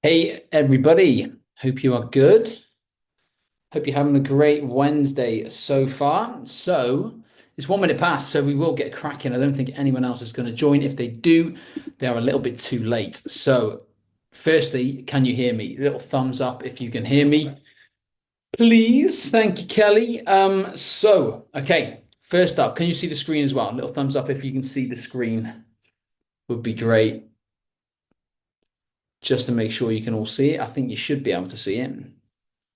Hey everybody, hope you are good. Hope you're having a great Wednesday so far. So it's 1 minute past, so we will get cracking. I don't think anyone else is going to join. If they do, they are a little bit too late. So, firstly, can you hear me? Little thumbs up if you can hear me, please. Thank you, Kelly. Okay, first up, can you see the screen as well? Little thumbs up if you can see the screen would be great. Just to make sure you can all see it. I think you should be able to see it.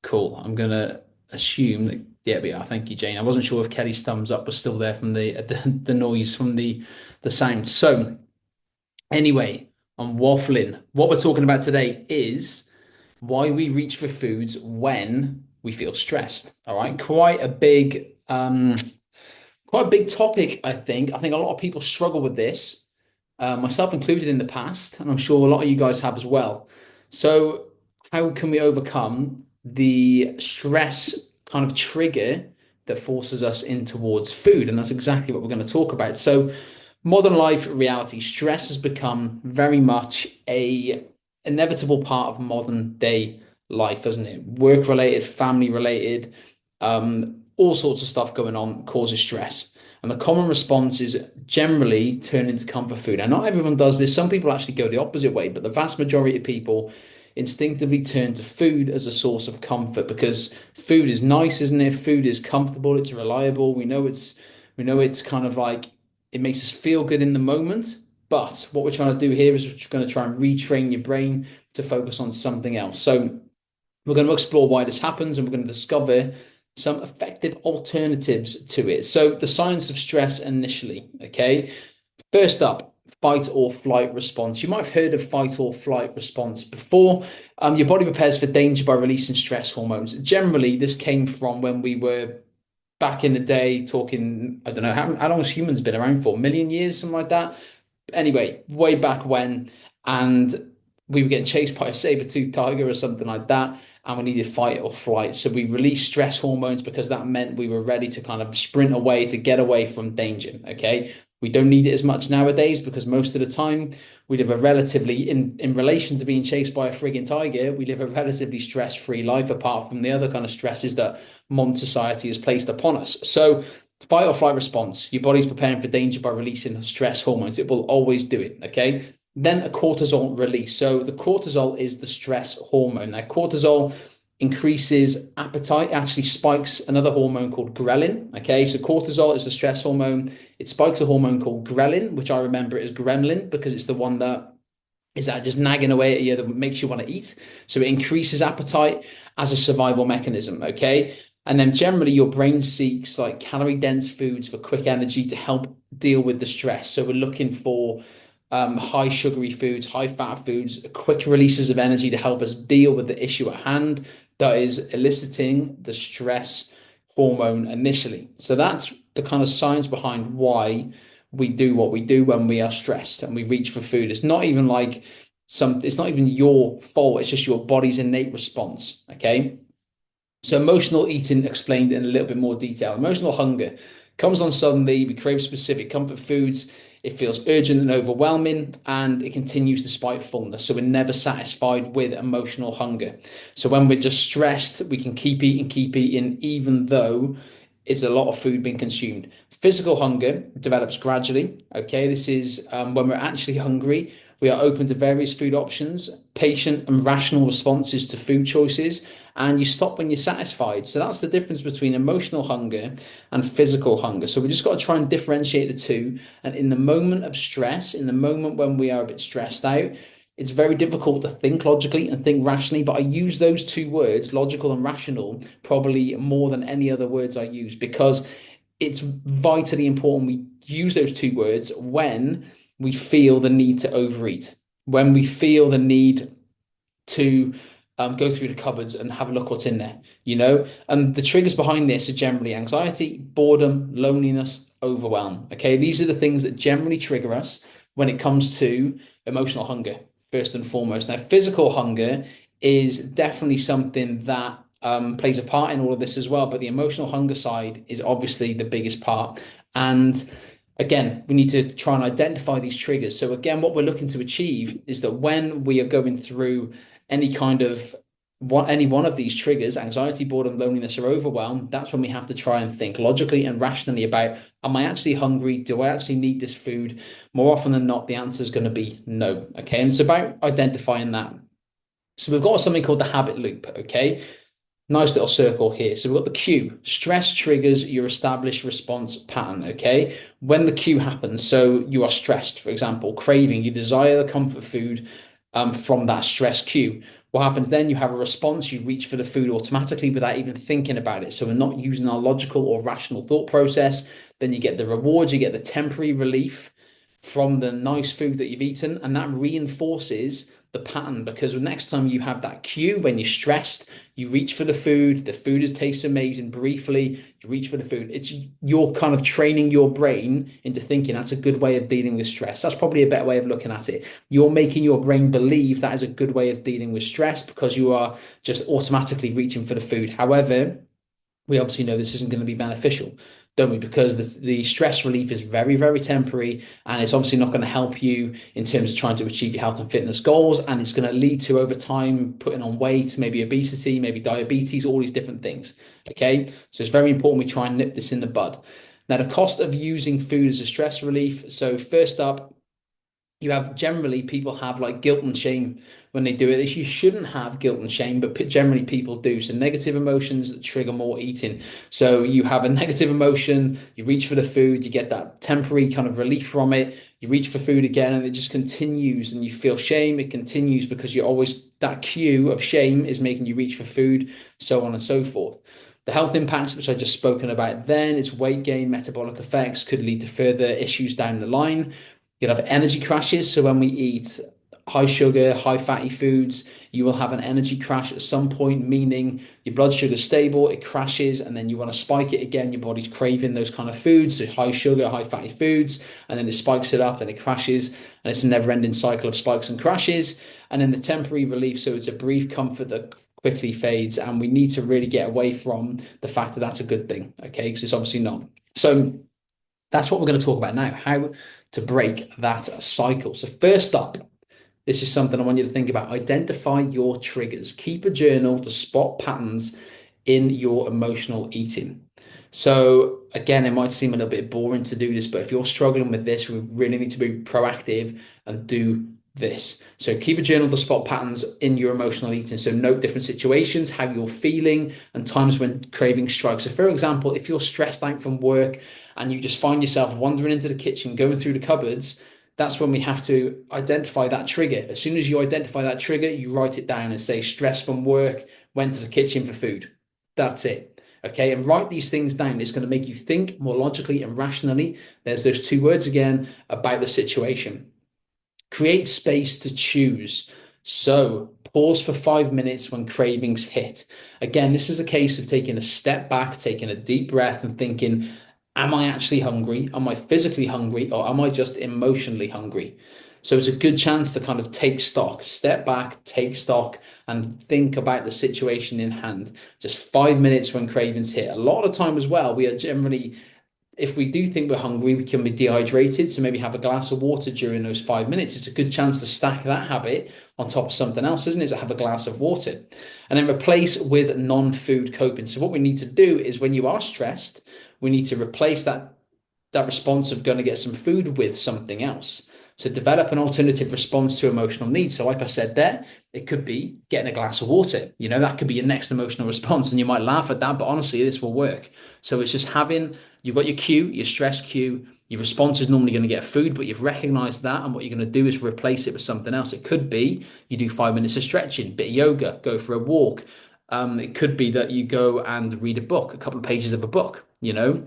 Cool. I'm gonna assume that yeah, we are. Thank you, Jane. I wasn't sure if Kelly's thumbs up was still there from the noise from the sound. So anyway, I'm waffling. What we're talking about today is why we reach for foods when we feel stressed. All right, quite a big topic. I think. I think a lot of people struggle with this, myself included in the past, and I'm sure a lot of you guys have as well. So, how can we overcome the stress kind of trigger that forces us in towards food? And that's exactly what we're going to talk about. So, modern life reality, stress has become very much a inevitable part of modern day life, hasn't it? Work related, family related, all sorts of stuff going on causes stress. And the common response is generally turn into comfort food. And not everyone does this. Some people actually go the opposite way, but the vast majority of people instinctively turn to food as a source of comfort because food is nice, isn't it? Food is comfortable, it's reliable. We know it's kind of like it makes us feel good in the moment. But what we're trying to do here is we're going to try and retrain your brain to focus on something else. So we're going to explore why this happens and we're going to discover some effective alternatives to it. So, the science of stress initially, okay? First up, fight or flight response. You might have heard of fight or flight response before. Your body prepares for danger by releasing stress hormones. Generally, this came from when we were back in the day, talking, I don't know, how long has humans been around for? A million years, something like that. Anyway, way back when, and we were getting chased by a saber-toothed tiger or something like that, and we needed fight or flight. So we released stress hormones because that meant we were ready to kind of sprint away to get away from danger. Okay. We don't need it as much nowadays because most of the time we live a relatively, in relation to being chased by a frigging tiger, we live a relatively stress-free life apart from the other kind of stresses that modern society has placed upon us. So fight or flight response, your body's preparing for danger by releasing stress hormones. It will always do it. Okay. Then a cortisol release. So the cortisol is the stress hormone. Now, cortisol increases appetite, actually spikes another hormone called ghrelin. Okay, so cortisol is the stress hormone. It spikes a hormone called ghrelin, which I remember is gremlin because it's the one that is that just nagging away at you that makes you want to eat. So it increases appetite as a survival mechanism. Okay. And then generally your brain seeks like calorie dense foods for quick energy to help deal with the stress. So we're looking for high sugary foods, high fat foods, quick releases of energy to help us deal with the issue at hand that is eliciting the stress hormone initially. So that's the kind of science behind why we do what we do when we are stressed and we reach for food. It's not even your fault, it's just your body's innate response. Okay. So emotional eating explained in a little bit more detail. Emotional hunger comes on suddenly. We crave specific comfort foods. It feels urgent and overwhelming, and it continues despite fullness. So we're never satisfied with emotional hunger. So when we're just stressed, we can keep eating, even though it's a lot of food being consumed. Physical hunger develops gradually. Okay, this is when we're actually hungry. We are open to various food options, patient and rational responses to food choices, and you stop when you're satisfied. So that's the difference between emotional hunger and physical hunger. So we just got to try and differentiate the two. And in the moment of stress, in the moment when we are a bit stressed out, it's very difficult to think logically and think rationally, but I use those two words, logical and rational, probably more than any other words I use because it's vitally important we use those two words when we feel the need to overeat, when we feel the need to go through the cupboards and have a look what's in there, you know? And the triggers behind this are generally anxiety, boredom, loneliness, overwhelm. Okay, these are the things that generally trigger us when it comes to emotional hunger, first and foremost. Now, physical hunger is definitely something that plays a part in all of this as well, but the emotional hunger side is obviously the biggest part. And again, we need to try and identify these triggers. So again, what we're looking to achieve is that when we are going through any kind of any one of these triggers, anxiety, boredom, loneliness, or overwhelm, that's when we have to try and think logically and rationally about, am I actually hungry? Do I actually need this food? More often than not, the answer is going to be no. Okay. And it's about identifying that. So we've got something called the habit loop. Okay. Nice little circle here. So we've got the cue. Stress triggers your established response pattern. Okay. When the cue happens, so you are stressed, for example, craving, you desire the comfort food from that stress cue. What happens then? You have a response, you reach for the food automatically without even thinking about it. So we're not using our logical or rational thought process. Then you get the reward, you get the temporary relief from the nice food that you've eaten, and that reinforces the pattern because the next time you have that cue when you're stressed, you reach for the food is tastes amazing briefly, you reach for the food. It's you're kind of training your brain into thinking that's a good way of dealing with stress. That's probably a better way of looking at it. You're making your brain believe that is a good way of dealing with stress because you are just automatically reaching for the food. However, we obviously know this isn't going to be beneficial, don't we? Because the stress relief is very, very temporary, and it's obviously not going to help you in terms of trying to achieve your health and fitness goals. And it's going to lead to, over time, putting on weight, maybe obesity, maybe diabetes, all these different things. Okay. So it's very important we try and nip this in the bud. Now, the cost of using food as a stress relief. So, first up, you have generally people have like guilt and shame when they do it. You shouldn't have guilt and shame, but generally people do. So negative emotions that trigger more eating. So you have a negative emotion, you reach for the food, you get that temporary kind of relief from it. You reach for food again, and it just continues. And you feel shame. It continues because you're always that cue of shame is making you reach for food, so on and so forth. The health impacts, which I just spoken about then, is weight gain, metabolic effects, could lead to further issues down the line. You'll have energy crashes. So when we eat high sugar, high fatty foods, you will have an energy crash at some point, meaning your blood sugar is stable, it crashes, and then you want to spike it again. Your body's craving those kind of foods, so high sugar, high fatty foods, and then it spikes it up, then it crashes, and it's a never-ending cycle of spikes and crashes. And then the temporary relief, so it's a brief comfort that quickly fades, and we need to really get away from the fact that that's a good thing, okay? Because it's obviously not. So that's what we're going to talk about now, how to break that cycle. So first up, this is something I want you to think about. Identify your triggers. Keep a journal to spot patterns in your emotional eating. So again, it might seem a little bit boring to do this, but if you're struggling with this, we really need to be proactive and do this. So keep a journal to spot patterns in your emotional eating. So note different situations, how you're feeling, and times when craving strikes. So for example, if you're stressed out from work and you just find yourself wandering into the kitchen, going through the cupboards, that's when we have to identify that trigger. As soon as you identify that trigger, you write it down and say, stress from work, went to the kitchen for food. That's it. Okay. And write these things down. It's going to make you think more logically and rationally. There's those two words again about the situation. Create space to choose. So pause for 5 minutes when cravings hit. Again, this is a case of taking a step back, taking a deep breath and thinking, am I actually hungry? Am I physically hungry, or am I just emotionally hungry? So it's a good chance to kind of take stock, step back, take stock, and think about the situation in hand. Just 5 minutes when cravings hit. A lot of time as well, we are generally, if we do think we're hungry, we can be dehydrated. So maybe have a glass of water during those 5 minutes. It's a good chance to stack that habit on top of something else, isn't it? To have a glass of water and then replace with non-food coping. So what we need to do is when you are stressed, we need to replace that response of going to get some food with something else. So develop an alternative response to emotional needs. So like I said there, it could be getting a glass of water. You know, that could be your next emotional response. And you might laugh at that, but honestly, this will work. So it's just you've got your cue, your stress cue, your response is normally going to get food, but you've recognized that. And what you're going to do is replace it with something else. It could be you do 5 minutes of stretching, bit of yoga, go for a walk. It could be that you go and read a book, a couple of pages of a book, you know.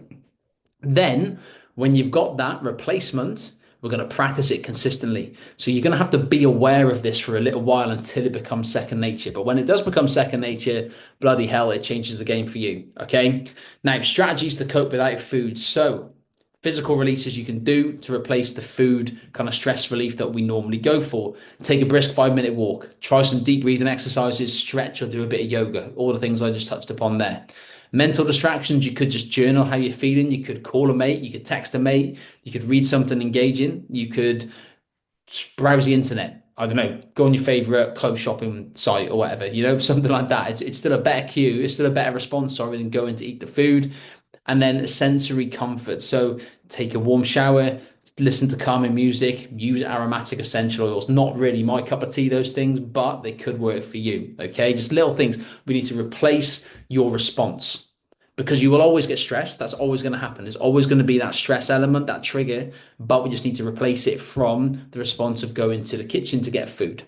Then when you've got that replacement, we're going to practice it consistently. So you're going to have to be aware of this for a little while until it becomes second nature. But when it does become second nature, bloody hell, it changes the game for you. Okay. Now, strategies to cope without food. So physical releases you can do to replace the food kind of stress relief that we normally go for. Take a brisk 5 minute walk, try some deep breathing exercises, stretch or do a bit of yoga, all the things I just touched upon there. Mental distractions, you could just journal how you're feeling. You could call a mate, you could text a mate, you could read something engaging, you could browse the internet. I don't know, go on your favorite clothes shopping site or whatever, something like that. It's still a better cue. It's still a better response, sorry, than going to eat the food. And then sensory comfort. So take a warm shower, listen to calming music, use aromatic essential oils. Not really my cup of tea, those things, but they could work for you. Okay. Just little things. We need to replace your response because you will always get stressed. That's always going to happen. There's always going to be that stress element, that trigger, but we just need to replace it from the response of going to the kitchen to get food.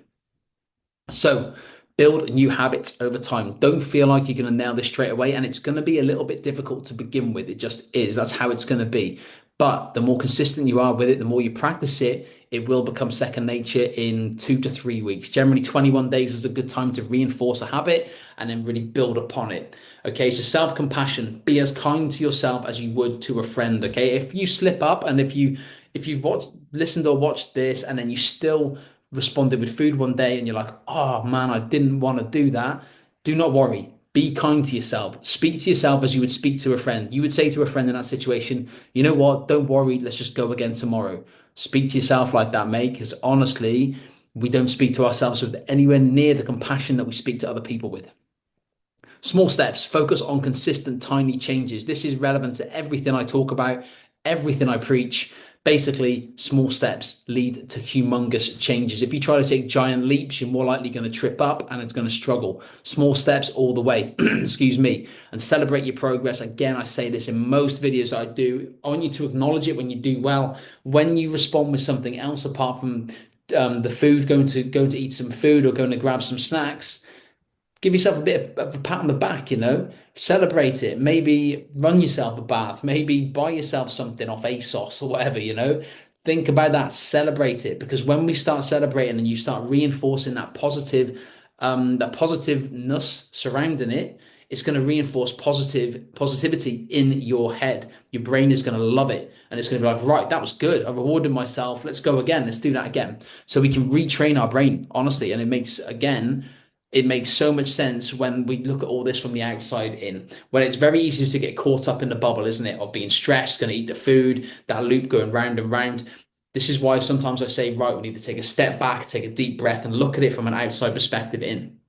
So build new habits over time. Don't feel like you're going to nail this straight away. And it's going to be a little bit difficult to begin with. It just is. That's how it's going to be. But the more consistent you are with it, the more you practice it, it will become second nature in 2 to 3 weeks. Generally, 21 days is a good time to reinforce a habit and then really build upon it. Okay, so self-compassion, be as kind to yourself as you would to a friend. Okay, if you slip up and if you've listened or watched this and then you still responded with food one day and you're like, oh man, I didn't want to do that. Do not worry. Be kind to yourself. Speak to yourself as you would speak to a friend. You would say to a friend in that situation, you know what? Don't worry. Let's just go again tomorrow. Speak to yourself like that, mate. Because honestly, we don't speak to ourselves with anywhere near the compassion that we speak to other people with. Small steps, focus on consistent, tiny changes. This is relevant to everything I talk about, everything I preach. Basically, small steps lead to humongous changes. If you try to take giant leaps, you're more likely going to trip up and it's going to struggle. Small steps all the way, excuse me, and celebrate your progress. Again, I say this in most videos I do. I want you to acknowledge it when you do well. When you respond with something else apart from the food, going to eat some food or going to grab some snacks, give yourself a bit of a pat on the back, celebrate it. Maybe run yourself a bath, maybe buy yourself something off ASOS or whatever. Think about that, celebrate it. Because when we start celebrating and you start reinforcing that positiveness surrounding it, it's going to reinforce positivity in your head. Your brain is going to love it. And it's going to be like, right, that was good. I rewarded myself. Let's go again. Let's do that again. So we can retrain our brain, honestly. And it makes so much sense when we look at all this from the outside in. When it's very easy to get caught up in the bubble, isn't it? Of being stressed, going to eat the food, that loop going round and round. This is why sometimes I say, right, we need to take a step back, take a deep breath, and look at it from an outside perspective in.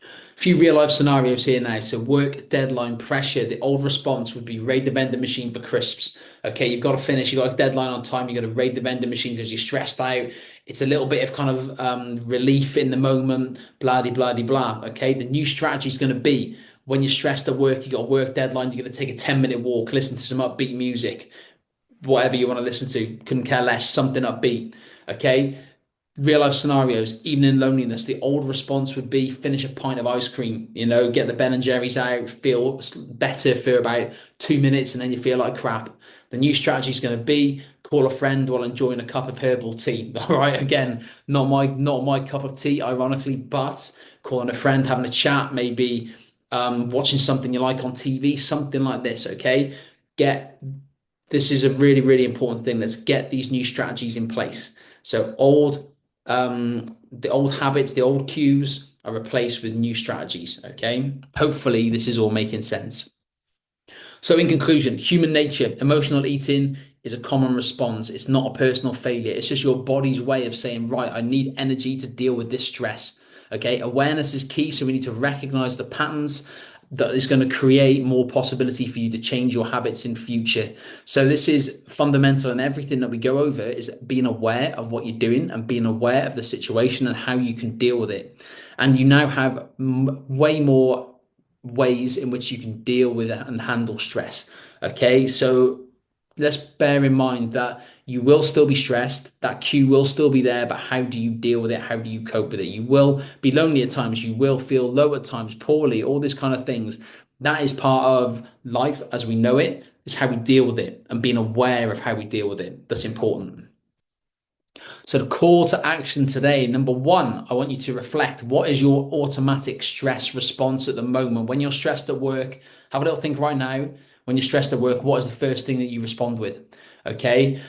A few real life scenarios here now. So work deadline pressure. The old response would be raid the vending machine for crisps. Okay, you've got to finish. You've got a deadline on time. You've got to raid the vending machine because you're stressed out. It's a little bit of kind of relief in the moment. Blah, blah, blah, blah. Okay, the new strategy is going to be when you're stressed at work, you got a work deadline. You're going to take a 10-minute walk, listen to some upbeat music, whatever you want to listen to. Couldn't care less. Something upbeat. Okay, real life scenarios, even in loneliness, the old response would be finish a pint of ice cream, get the Ben and Jerry's out, feel better for about 2 minutes, and then you feel like crap. The new strategy is going to be call a friend while enjoying a cup of herbal tea. All right, again, not my cup of tea, ironically, but calling a friend, having a chat, maybe watching something you like on TV, something like this. Okay, this is a really, really important thing. Let's get these new strategies in place. So the old habits, the old cues are replaced with new strategies. Okay. Hopefully, this is all making sense. So, in conclusion, human nature, emotional eating is a common response. It's not a personal failure. It's just your body's way of saying, right, I need energy to deal with this stress. Okay. Awareness is key. So, we need to recognize the patterns that is going to create more possibility for you to change your habits in future. So this is fundamental, and everything that we go over is being aware of what you're doing and being aware of the situation and how you can deal with it. And you now have way more ways in which you can deal with it and handle stress. Okay, so let's bear in mind that you will still be stressed, that cue will still be there, but how do you deal with it? How do you cope with it? You will be lonely at times, you will feel low at times, poorly, all these kind of things. That is part of life as we know it. It's how we deal with it and being aware of how we deal with it. That's important. So the call to action today, number one, I want you to reflect. What is your automatic stress response at the moment? When you're stressed at work, have a little think right now. When you're stressed at work, what is the first thing that you respond with? Okay.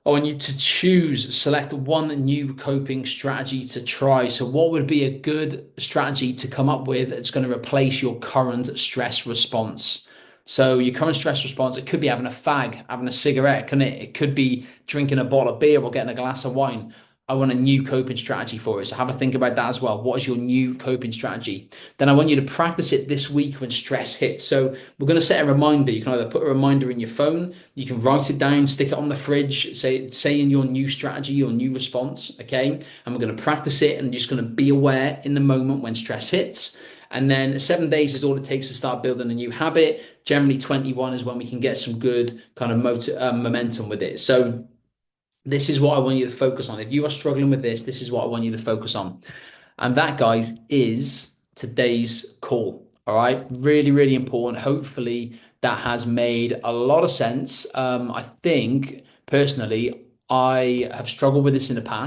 I want you to select one new coping strategy to try. So what would be a good strategy to come up with that's going to replace your current stress response? So your current stress response, it could be having a fag, having a cigarette, can it? It could be drinking a bottle of beer or getting a glass of wine. I want a new coping strategy for it. So have a think about that as well. What is your new coping strategy? Then I want you to practice it this week when stress hits. So we're going to set a reminder. You can either put a reminder in your phone, you can write it down, stick it on the fridge, say in your new strategy, your new response, okay? And we're going to practice it and just going to be aware in the moment when stress hits. And then 7 days is all it takes to start building a new habit. Generally, 21 is when we can get some good kind of momentum with it. So this is what I want you to focus on. If you are struggling with this is what I want you to focus on. And that, guys, is today's call. All right. Really, really important. Hopefully, that has made a lot of sense. I think personally, I have struggled with this in the past.